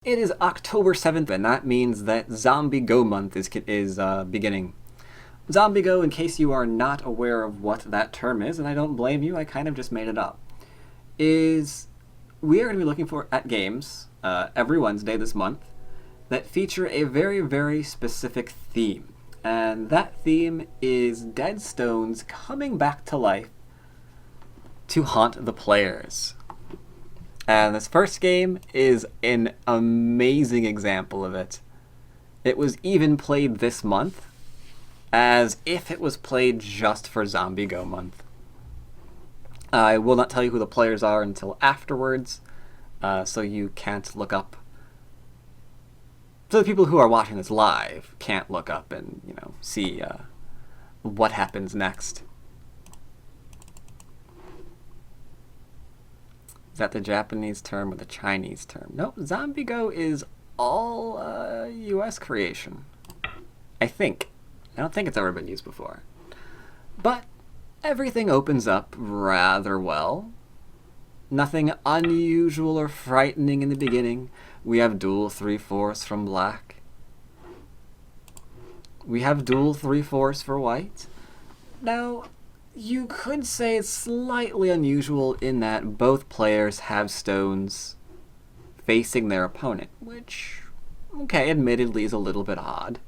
It is October 7th, and that means that Zombie Go month is beginning. Zombie Go, in case you are not aware of what that term is, and I don't blame you, I kind of just made it up, is we are going to be looking at games every Wednesday this month that feature a very, very specific theme. And that theme is dead stones coming back to life to haunt the players. And this first game is an amazing example of it. It was even played this month as if it was played just for Zombie Go month. I will not tell you who the players are until afterwards, so you can't look up. So the people who are watching this live can't look up and, see what happens next. Is that the Japanese term or the Chinese term? Nope, Zombie Go is all US creation. I think. I don't think it's ever been used before. But everything opens up rather well. Nothing unusual or frightening in the beginning. We have dual 3/4 from black. We have dual 3/4 for white. Now, you could say it's slightly unusual in that both players have stones facing their opponent, which, okay, admittedly is a little bit odd,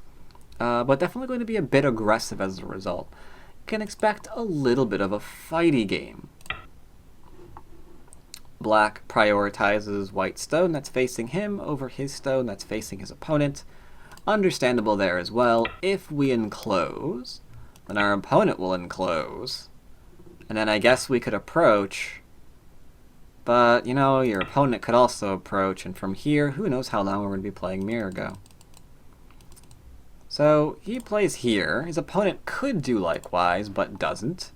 but definitely going to be a bit aggressive as a result. You can expect a little bit of a fighty game. Black prioritizes white stone that's facing him over his stone that's facing his opponent. Understandable there as well. If we enclose, then our opponent will enclose. And then I guess we could approach. But, your opponent could also approach. And from here, who knows how long we're going to be playing Mirror Go. So he plays here. His opponent could do likewise, but doesn't.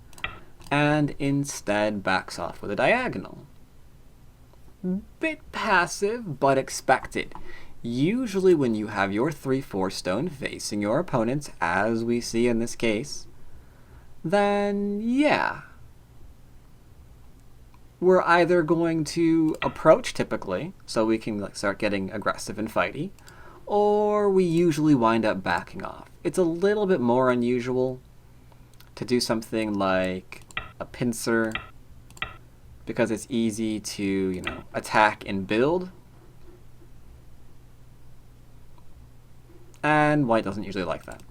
And instead backs off with a diagonal. Bit passive, but expected. Usually when you have your 3/4 stone facing your opponent, as we see in this case, then yeah. We're either going to approach typically, so we can start getting aggressive and fighty, or we usually wind up backing off. It's a little bit more unusual to do something like a pincer, because it's easy to, attack and build. And white doesn't usually like that.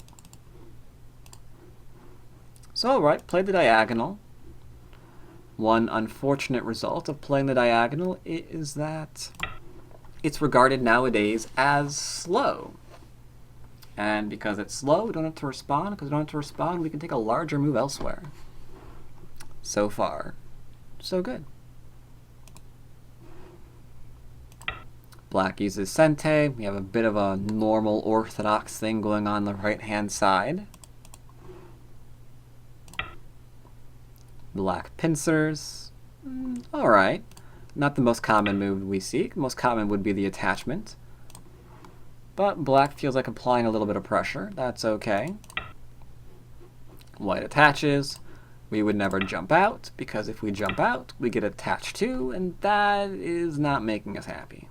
So, alright, play the diagonal. One unfortunate result of playing the diagonal is that it's regarded nowadays as slow. And because it's slow, we don't have to respond. Because we don't have to respond, we can take a larger move elsewhere. So far, so good. Black uses Sente. We have a bit of a normal orthodox thing going on the right-hand side. Black pincers. Alright. Not the most common move we see. The most common would be the attachment. But black feels like applying a little bit of pressure. That's okay. White attaches. We would never jump out, because if we jump out, we get attached too, and that is not making us happy.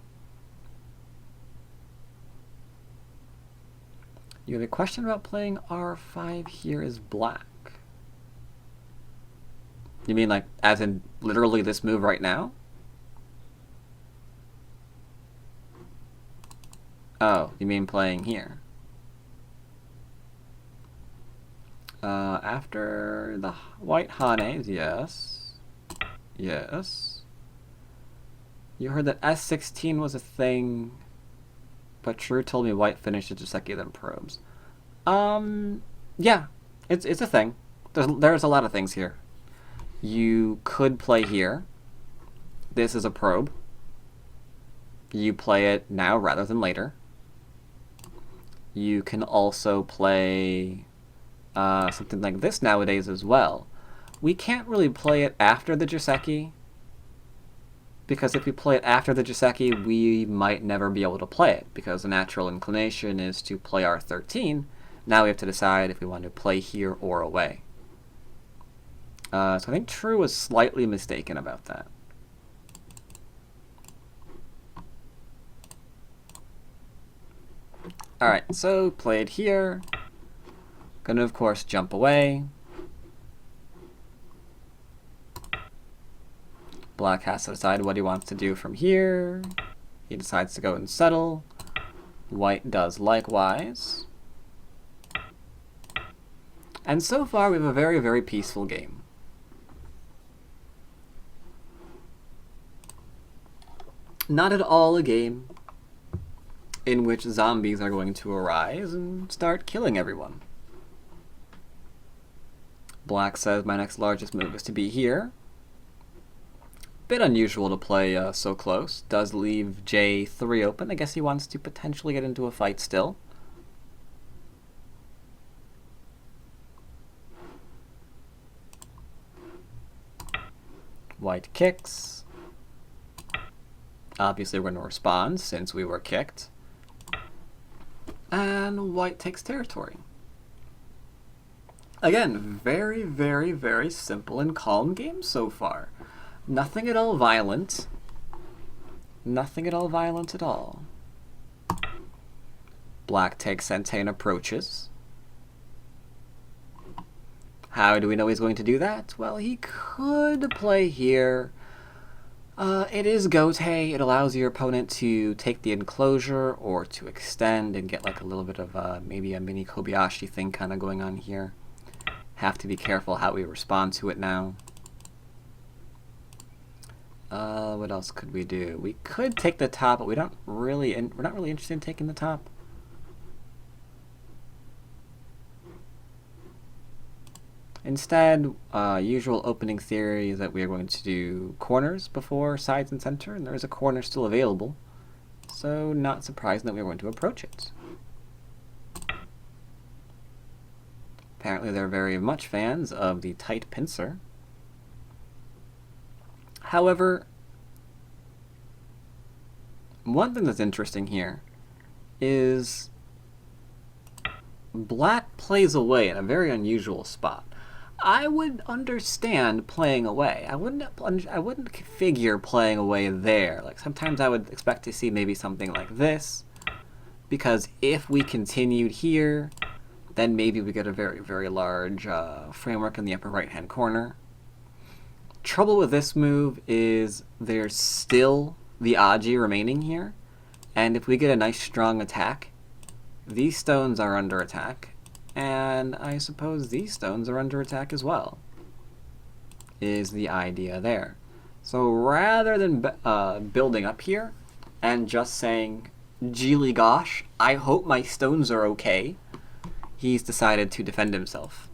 You have a question about playing R5 here as black. You mean like, as in literally this move right now? Oh, you mean playing here. After the white Hanes, yes. Yes. You heard that S16 was a thing, but True told me white finished at Joseki then probes. Yeah, it's a thing. There's a lot of things here. You could play here. This is a probe. You play it now rather than later. You can also play something like this nowadays as well. We can't really play it after the Joseki, because if we play it after the Joseki, we might never be able to play it, because the natural inclination is to play R13. Now we have to decide if we want to play here or away. So I think True was slightly mistaken about that. Alright, so played here. Gonna, of course, jump away. Black has to decide what he wants to do from here. He decides to go and settle. White does likewise. And so far, we have a very, very peaceful game. Not at all a game in which zombies are going to arise and start killing everyone. Black says my next largest move is to be here. Bit unusual to play so close. Does leave J3 open. I guess he wants to potentially get into a fight still. White kicks. Obviously we're going to respond since we were kicked. And white takes territory. Again, very, very, very simple and calm game so far. Nothing at all violent. Nothing at all violent at all. Black takes Sente and approaches. How do we know he's going to do that? Well, he could play here. It is Gote. It allows your opponent to take the enclosure or to extend and get like a little bit of maybe a mini Kobayashi thing kind of going on here. Have to be careful how we respond to it now. What else could we do? We could take the top, but we're not really interested in taking the top. Instead, usual opening theory is that we are going to do corners before sides and center, and there is a corner still available. So not surprising that we are going to approach it. Apparently they're very much fans of the tight pincer. However, one thing that's interesting here is Black plays away in a very unusual spot. I would understand playing away. I wouldn't figure playing away there. Like sometimes I would expect to see maybe something like this, because if we continued here, then maybe we get a very, very large framework in the upper right-hand corner. Trouble with this move is there's still the Aji remaining here, and if we get a nice strong attack, these stones are under attack, and I suppose these stones are under attack as well, is the idea there. So rather than building up here and just saying, "Geely gosh, I hope my stones are okay," he's decided to defend himself.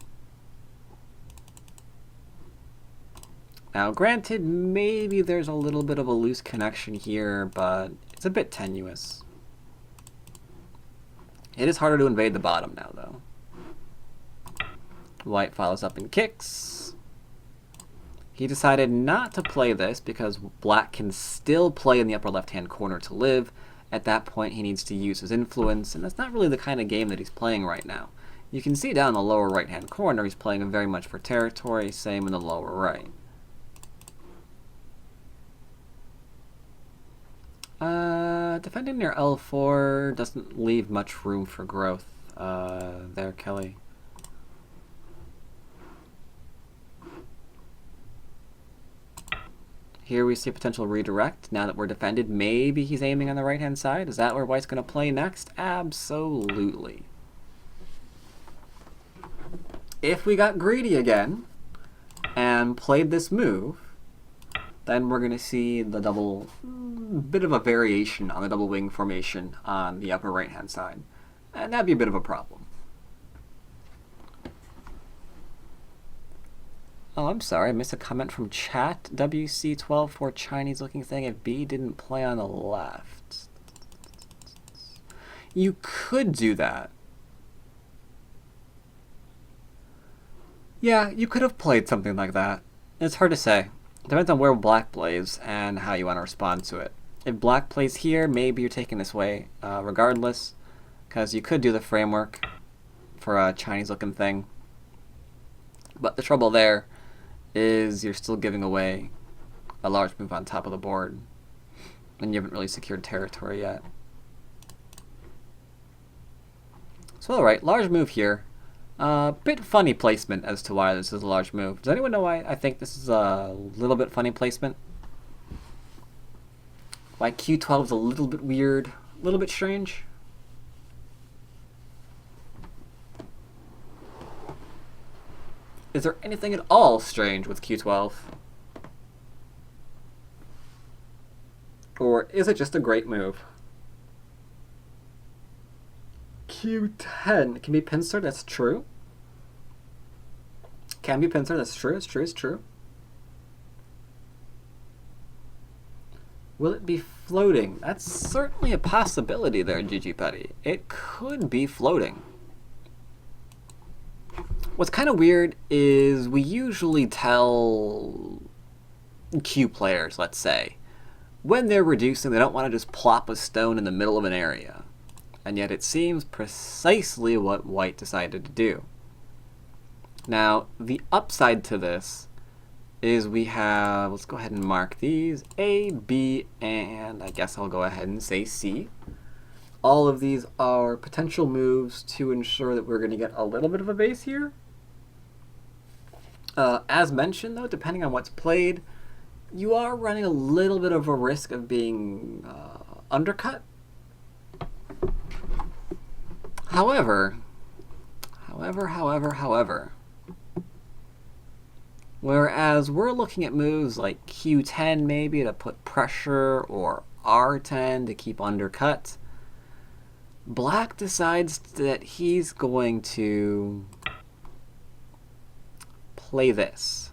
Now granted, maybe there's a little bit of a loose connection here, but it's a bit tenuous. It is harder to invade the bottom now, though. White follows up and kicks. He decided not to play this because Black can still play in the upper left-hand corner to live. At that point, he needs to use his influence, and that's not really the kind of game that he's playing right now. You can see down in the lower right-hand corner, he's playing very much for territory, same in the lower right. Defending near L4 doesn't leave much room for growth there, Kelly. Here we see potential redirect. Now that we're defended, maybe he's aiming on the right-hand side. Is that where White's going to play next? Absolutely. If we got greedy again and played this move, then we're going to see the double, bit of a variation on the double wing formation on the upper right-hand side. And that'd be a bit of a problem. Oh, I'm sorry, I missed a comment from chat. WC12 for Chinese looking thing if B didn't play on the left. You could do that. Yeah, you could have played something like that. It's hard to say. Depends on where Black plays and how you want to respond to it. If Black plays here, maybe you're taking this way regardless, because you could do the framework for a Chinese-looking thing. But the trouble there is you're still giving away a large move on top of the board, and you haven't really secured territory yet. So alright, large move here. Bit funny placement as to why this is a large move. Does anyone know why I think this is a little bit funny placement? Why Q12 is a little bit weird, a little bit strange? Is there anything at all strange with Q12? Or is it just a great move? Q10 can be pincer, that's true. Can be pincer, that's true, it's true, it's true. Will it be floating? That's certainly a possibility there, GG Petty. It could be floating. What's kind of weird is we usually tell Q players, let's say, when they're reducing, they don't want to just plop a stone in the middle of an area. And yet it seems precisely what White decided to do. Now, the upside to this is we have, let's go ahead and mark these, A, B, and I guess I'll go ahead and say C. All of these are potential moves to ensure that we're going to get a little bit of a base here. As mentioned, though, depending on what's played, you are running a little bit of a risk of being undercut. However, whereas we're looking at moves like Q10 maybe to put pressure or R10 to keep undercut, Black decides that he's going to play this.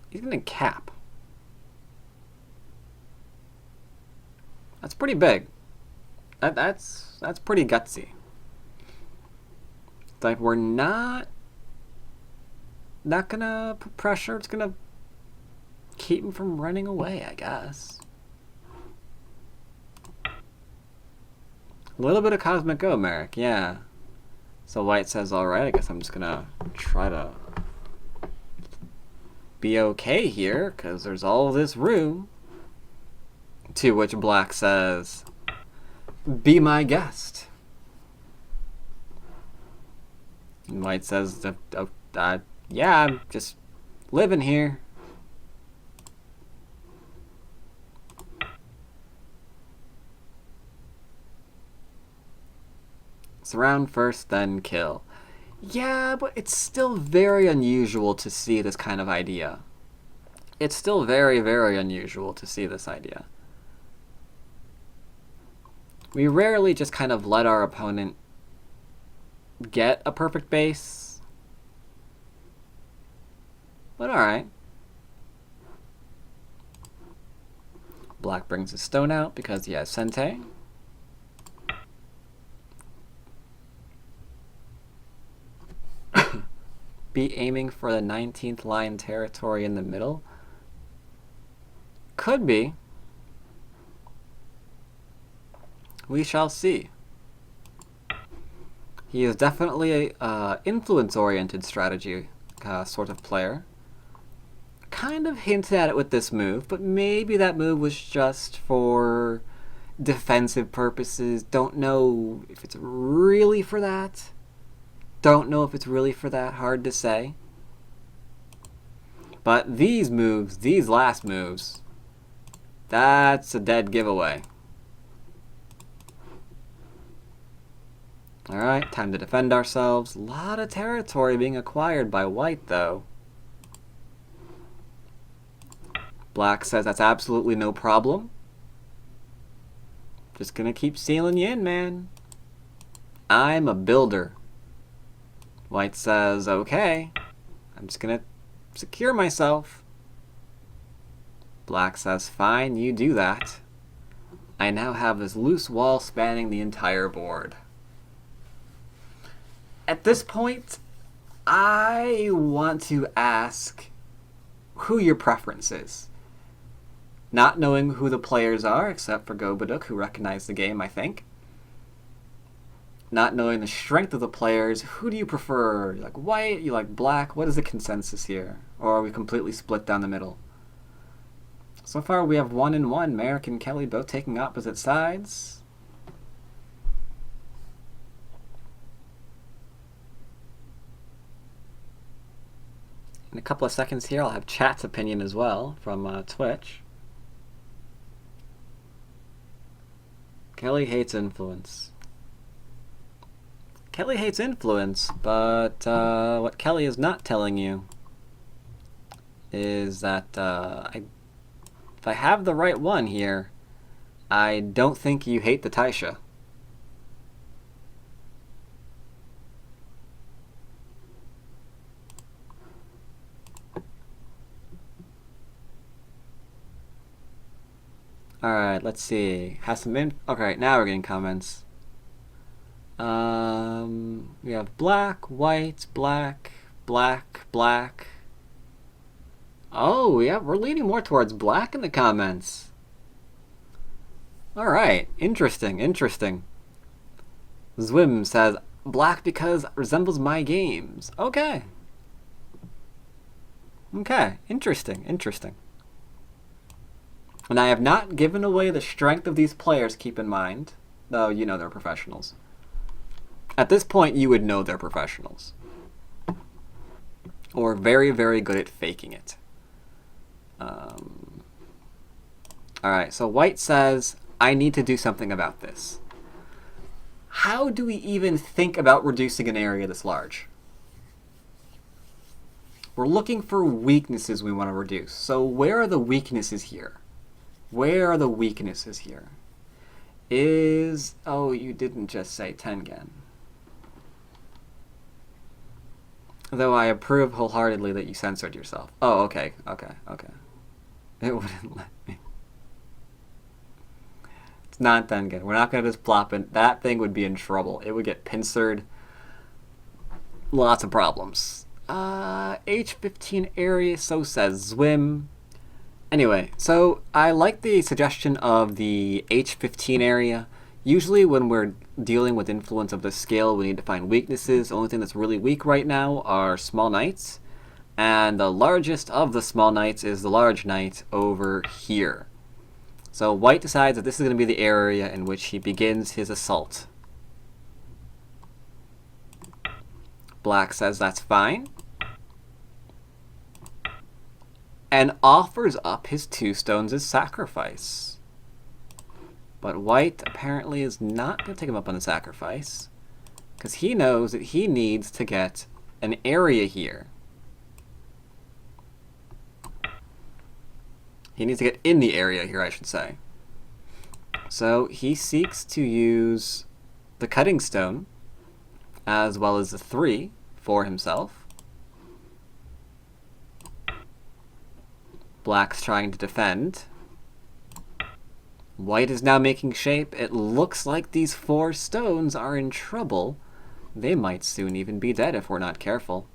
He's going to cap. That's pretty big. That's pretty gutsy. It's like we're not gonna put pressure. It's gonna keep him from running away, I guess. A little bit of Cosmic Go, Merrick, yeah. So White says, alright, I guess I'm just gonna try to be okay here, because there's all this room. To which Black says, be my guest. And White says, yeah, I'm just living here. Surround first, then kill. Yeah, but it's still very unusual to see this kind of idea. It's still very, very unusual to see this idea. We rarely just kind of let our opponent get a perfect base. But alright. Black brings his stone out because he has Sente. Be aiming for the 19th line territory in the middle? Could be. We shall see. He is definitely a influence-oriented strategy sort of player. Kind of hinted at it with this move, but maybe that move was just for defensive purposes. Don't know if it's really for that. Hard to say. But these moves, these last moves, that's a dead giveaway. Alright, time to defend ourselves. A lot of territory being acquired by White, though. Black says that's absolutely no problem. Just gonna keep sealing you in, man. I'm a builder. White says, okay. I'm just gonna secure myself. Black says, fine, you do that. I now have this loose wall spanning the entire board. At this point, I want to ask who your preference is. Not knowing who the players are, except for Gobaduk, who recognized the game, I think. Not knowing the strength of the players, who do you prefer? You like White? You like Black? What is the consensus here? Or are we completely split down the middle? So far we have 1 and 1. Merrick and Kelly both taking opposite sides. In a couple of seconds here, I'll have chat's opinion as well from Twitch. Kelly hates influence. Kelly hates influence, but what Kelly is not telling you is that if I have the right one here, I don't think you hate the Taisha. Alright, let's see. Has some okay, now we're getting comments. We have black, white, black, black, black. Oh, yeah, we're leaning more towards black in the comments. Alright, interesting, interesting. Zwim says, black because resembles my games. Okay. Okay, interesting, interesting. And I have not given away the strength of these players, keep in mind. Though, you know they're professionals. At this point, you would know they're professionals. Or very, very good at faking it. Alright, so White says, I need to do something about this. How do we even think about reducing an area this large? We're looking for weaknesses we want to reduce. So where are the weaknesses here? Where are the weaknesses here? Oh, you didn't just say Tengen. Though I approve wholeheartedly that you censored yourself. Oh, okay. It wouldn't let me. It's not Tengen. We're not going to just plop it. That thing would be in trouble. It would get pincered. Lots of problems. H15 area, so says Zwim. Anyway, so I like the suggestion of the H15 area. Usually when we're dealing with influence of this scale, we need to find weaknesses. The only thing that's really weak right now are small knights. And the largest of the small knights is the large knight over here. So White decides that this is going to be the area in which he begins his assault. Black says that's fine. And offers up his 2 stones as sacrifice. But White apparently is not going to take him up on the sacrifice, because he knows that he needs to get an area here. He needs to get in the area here, I should say. So he seeks to use the cutting stone, as well as the 3 for himself. Black's trying to defend. White is now making shape. It looks like these 4 stones are in trouble. They might soon even be dead if we're not careful.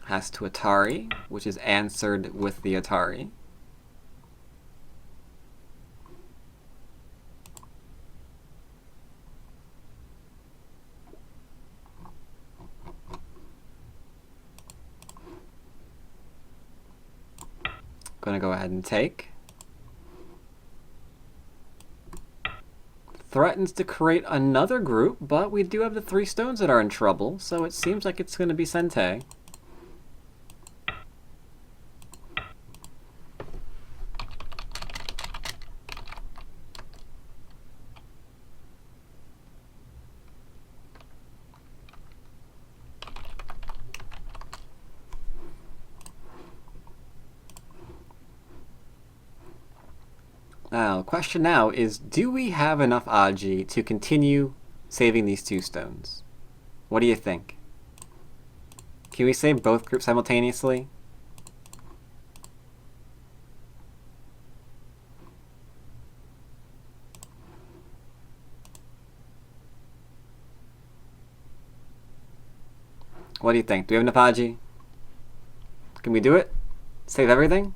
Has to Atari, which is answered with the Atari. Gonna go ahead and take. Threatens to create another group, but we do have the 3 stones that are in trouble, so it seems like it's going to be Sentei. Now, question now is, do we have enough Aji to continue saving these 2 stones? What do you think? Can we save both groups simultaneously? What do you think? Do we have enough Aji? Can we do it? Save everything?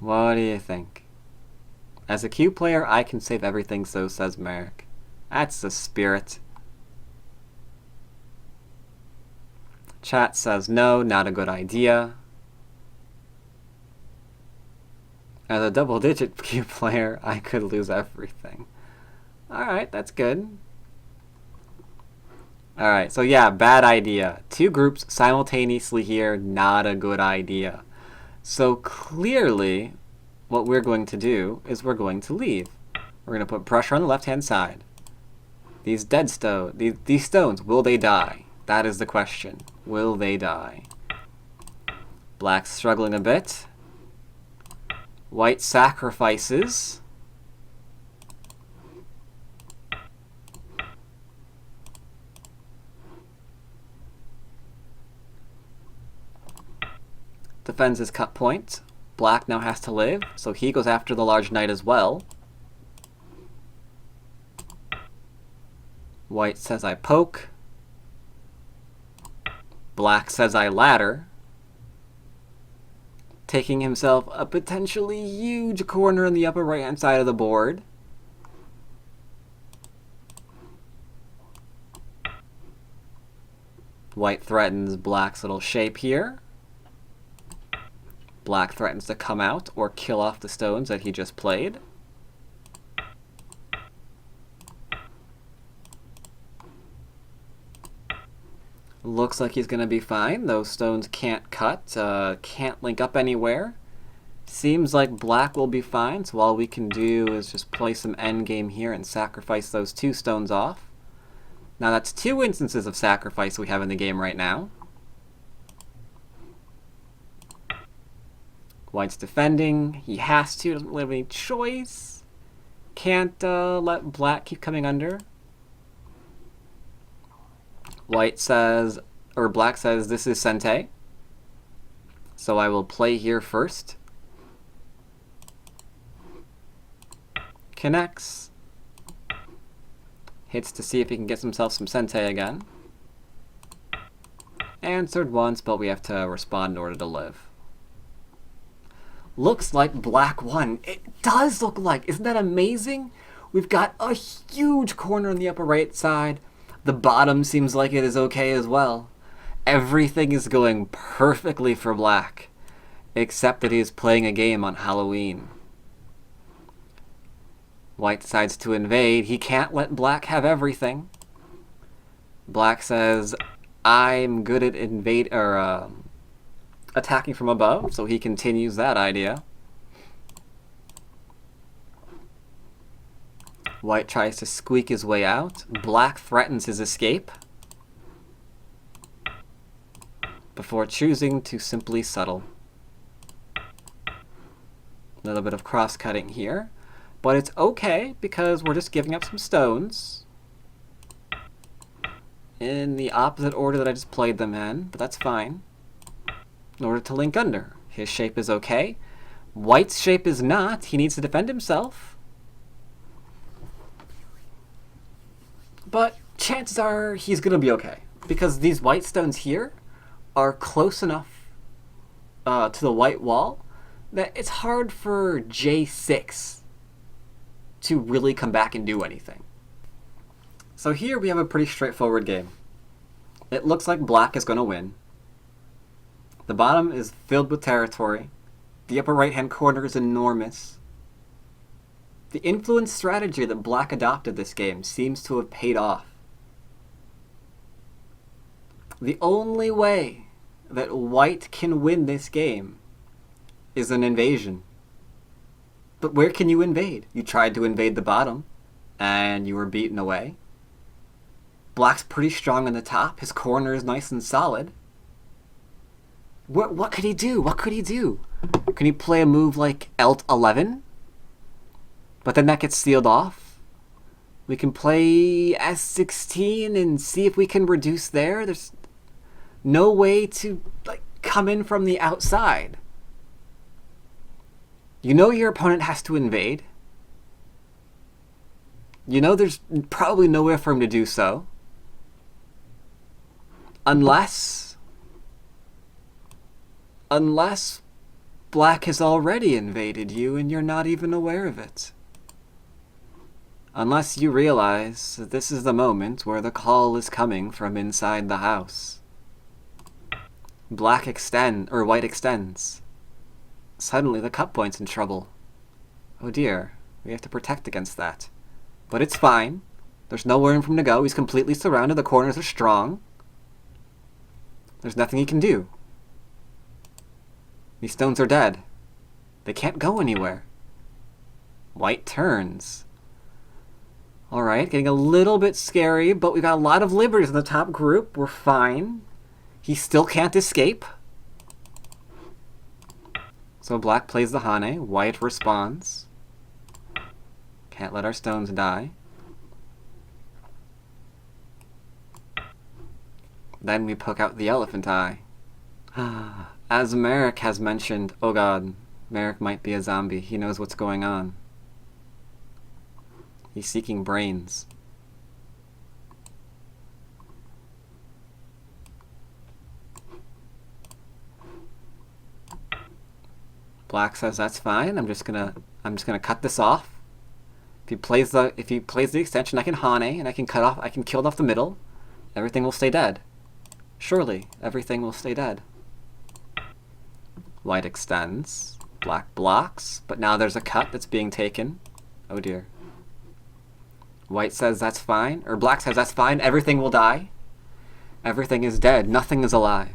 What do you think? As a Q player, I can save everything, so says Merrick. That's the spirit. Chat says no, not a good idea. As a double-digit cube player, I could lose everything. Alright, that's good. Alright, so yeah, bad idea. Two groups simultaneously here, not a good idea. So clearly, what we're going to do is we're going to leave. We're going to put pressure on the left-hand side. These these stones, will they die? That is the question. Will they die? Black's struggling a bit. White sacrifices. Defends his cut point. Black now has to live, so he goes after the large knight as well. White says I poke. Black says I ladder. Taking himself a potentially huge corner in the upper right hand side of the board. White threatens Black's little shape here. Black threatens to come out or kill off the stones that he just played. Looks like he's going to be fine. Those stones can't cut, can't link up anywhere. Seems like Black will be fine, so all we can do is just play some endgame here and sacrifice those two stones off. Now that's two instances of sacrifice we have in the game right now. White's defending. He has to. Doesn't really have any choice. Can't let Black keep coming under. White says, or Black says, this is Sente. So I will play here first. Connects. Hits to see if he can get himself some Sente again. Answered once, but we have to respond in order to live. Looks like Black won. It does look like. Isn't that amazing? We've got a huge corner on the upper right side. The bottom seems like it is okay as well. Everything is going perfectly for Black, except that he is playing a game on Halloween. White decides to invade. He can't let Black have everything. Black says, I'm good at attacking from above, so he continues that idea. White tries to squeak his way out. Black threatens his escape before choosing to simply settle. A little bit of cross-cutting here, but it's okay because we're just giving up some stones in the opposite order that I just played them in, but that's fine. In order to link under. His shape is okay. White's shape is not. He needs to defend himself. But chances are he's going to be okay. Because these white stones here are close enough to the white wall that it's hard for J6 to really come back and do anything. So here we have a pretty straightforward game. It looks like Black is going to win. The bottom is filled with territory. The upper right-hand corner is enormous. The influence strategy that Black adopted this game seems to have paid off. The only way that White can win this game is an invasion. But where can you invade? You tried to invade the bottom, and you were beaten away. Black's pretty strong on the top. His corner is nice and solid. What could he do? What could he do? Can he play a move like Alt 11? But then that gets sealed off. We can play S16 and see if we can reduce there. There's no way to come in from the outside. You know your opponent has to invade. You know there's probably nowhere for him to do so. Unless Black has already invaded you and you're not even aware of it. Unless you realize that this is the moment where the call is coming from inside the house. White extends. Suddenly the cut point's in trouble. Oh dear, we have to protect against that. But it's fine. There's nowhere for him to go. He's completely surrounded. The corners are strong. There's nothing he can do. These stones are dead. They can't go anywhere. White turns. Alright, getting a little bit scary, but we've got a lot of liberties in the top group. We're fine. He still can't escape. So black plays the Hane. White responds. Can't let our stones die. Then we poke out the elephant eye. As Merrick has mentioned, oh god, Merrick might be a zombie. He knows what's going on. He's seeking brains. Black says that's fine. I'm just gonna cut this off. If he plays the extension, I can Hane and I can kill it off the middle. Everything will stay dead. Surely, everything will stay dead. White extends. Black blocks, but now there's a cut that's being taken. Oh dear. White says that's fine, or black says that's fine. Everything will die. Everything is dead. Nothing is alive.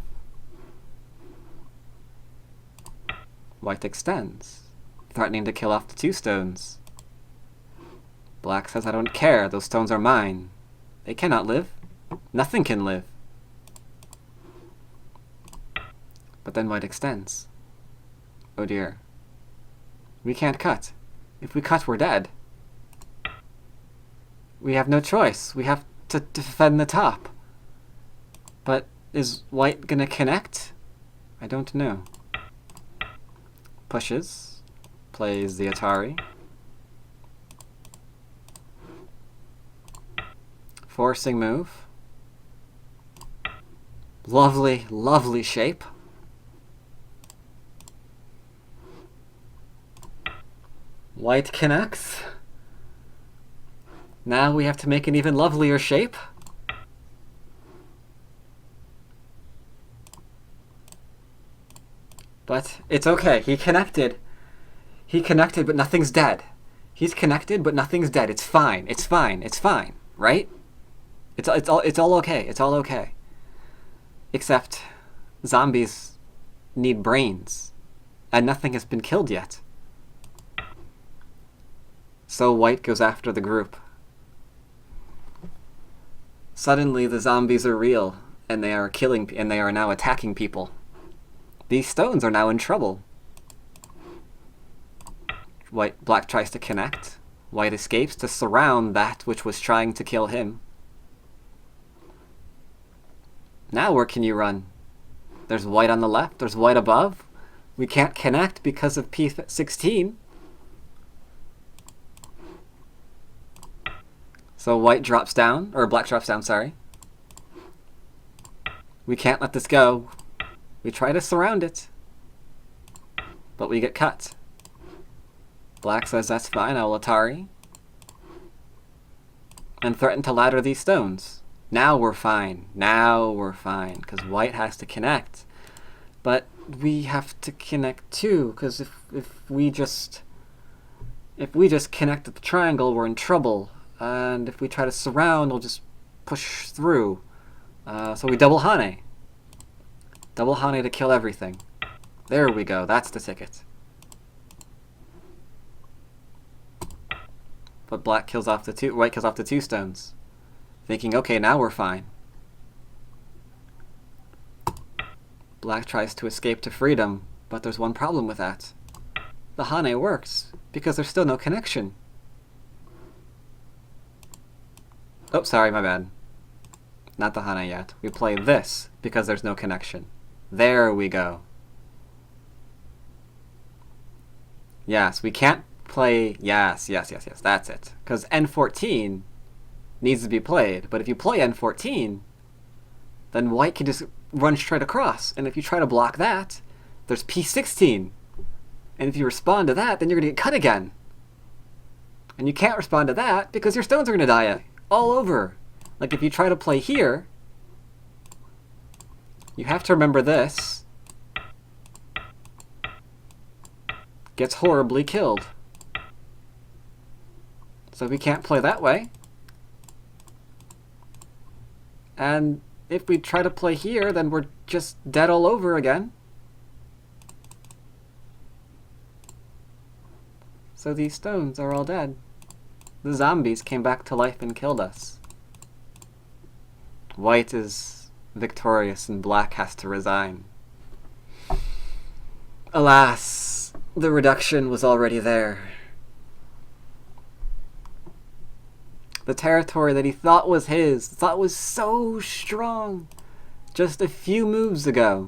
White extends, threatening to kill off the 2 stones. Black says I don't care. Those stones are mine. They cannot live. Nothing can live. But then white extends. Oh dear. We can't cut. If we cut, we're dead. We have no choice. We have to defend the top. But is white gonna connect? I don't know. Pushes. Plays the Atari. Forcing move. Lovely, lovely shape. White connects. Now we have to make an even lovelier shape. But it's okay. He connected. He connected, but nothing's dead. He's connected, but nothing's dead. It's fine. It's fine. It's fine. Right? It's all okay. It's all okay. Except zombies need brains, and nothing has been killed yet. So white goes after the group. Suddenly the zombies are real, and they are now attacking people. These stones are now in trouble. Black tries to connect. White escapes to surround that which was trying to kill him. Now where can you run? There's white on the left, there's white above. We can't connect because of P16. So white drops down, or black drops down, sorry. We can't let this go. We try to surround it, but we get cut. Black says that's fine, I'll Atari. And threaten to ladder these stones. Now we're fine. Now we're fine, because white has to connect. But we have to connect too, because if we just connect at the triangle, we're in trouble. And if we try to surround, we'll just push through. So we double Hane. Double Hane to kill everything. There we go. That's the ticket. But white kills off the 2 stones. Thinking, okay, now we're fine. Black tries to escape to freedom, but there's one problem with that. The Hane works, because there's still no connection. Oh, sorry, my bad. Not the Hane yet. We play this, because there's no connection. There we go. Yes, we can't play... Yes, that's it. Because N14 needs to be played, but if you play N14, then white can just run straight across. And if you try to block that, there's P16. And if you respond to that, then you're going to get cut again. And you can't respond to that because your stones are going to die all over. Like if you try to play here, you have to remember this. gets horribly killed. So we can't play that way. And if we try to play here, then we're just dead all over again. So these stones are all dead. The zombies came back to life and killed us. White is victorious and black has to resign. Alas, the reduction was already there. The territory that he thought was his, thought was so strong just a few moves ago.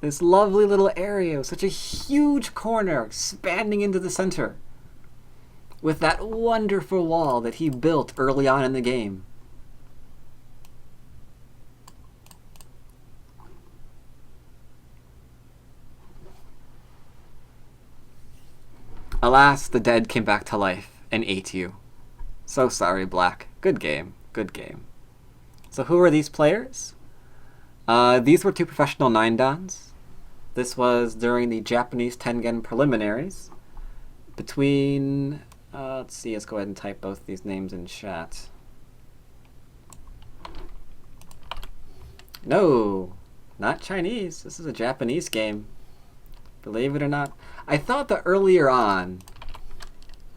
This lovely little area with such a huge corner expanding into the center, with that wonderful wall that he built early on in the game. Alas, the dead came back to life and ate you. So sorry, Black. Good game. Good game. So who are these players? These were two professional 9-dans. This was during the Japanese Tengen preliminaries. Between... let's see, let's go ahead and type both these names in chat. No, not Chinese. This is a Japanese game. Believe it or not. I thought the earlier on,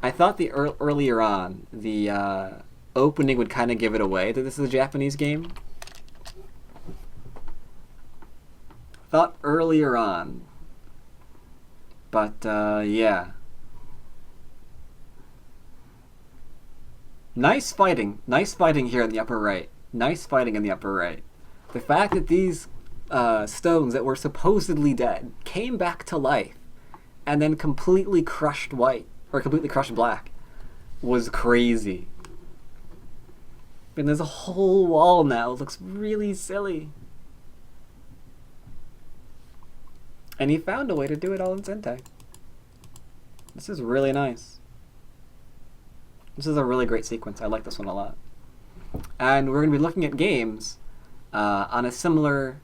the opening would kind of give it away that this is a Japanese game. Thought earlier on. But, yeah. Nice fighting. Nice fighting here in the upper right. Nice fighting in the upper right. The fact that these stones that were supposedly dead came back to life and then completely crushed white, or completely crushed black, was crazy. And there's a whole wall now. It looks really silly. And he found a way to do it all in Sentai. This is really nice. This is a really great sequence. I like this one a lot. And we're going to be looking at games on a similar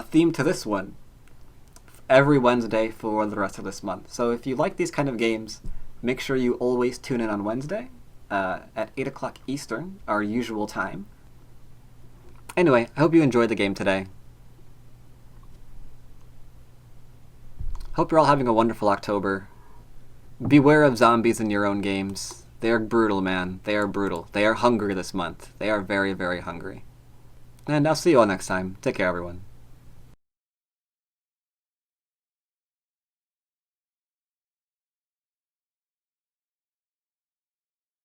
theme to this one every Wednesday for the rest of this month. So if you like these kind of games, make sure you always tune in on Wednesday at 8 o'clock Eastern, our usual time. Anyway, I hope you enjoyed the game today. Hope you're all having a wonderful October. Beware of zombies in your own games. They are brutal, man. They are brutal. They are hungry this month. They are very, very hungry. And I'll see you all next time. Take care, everyone.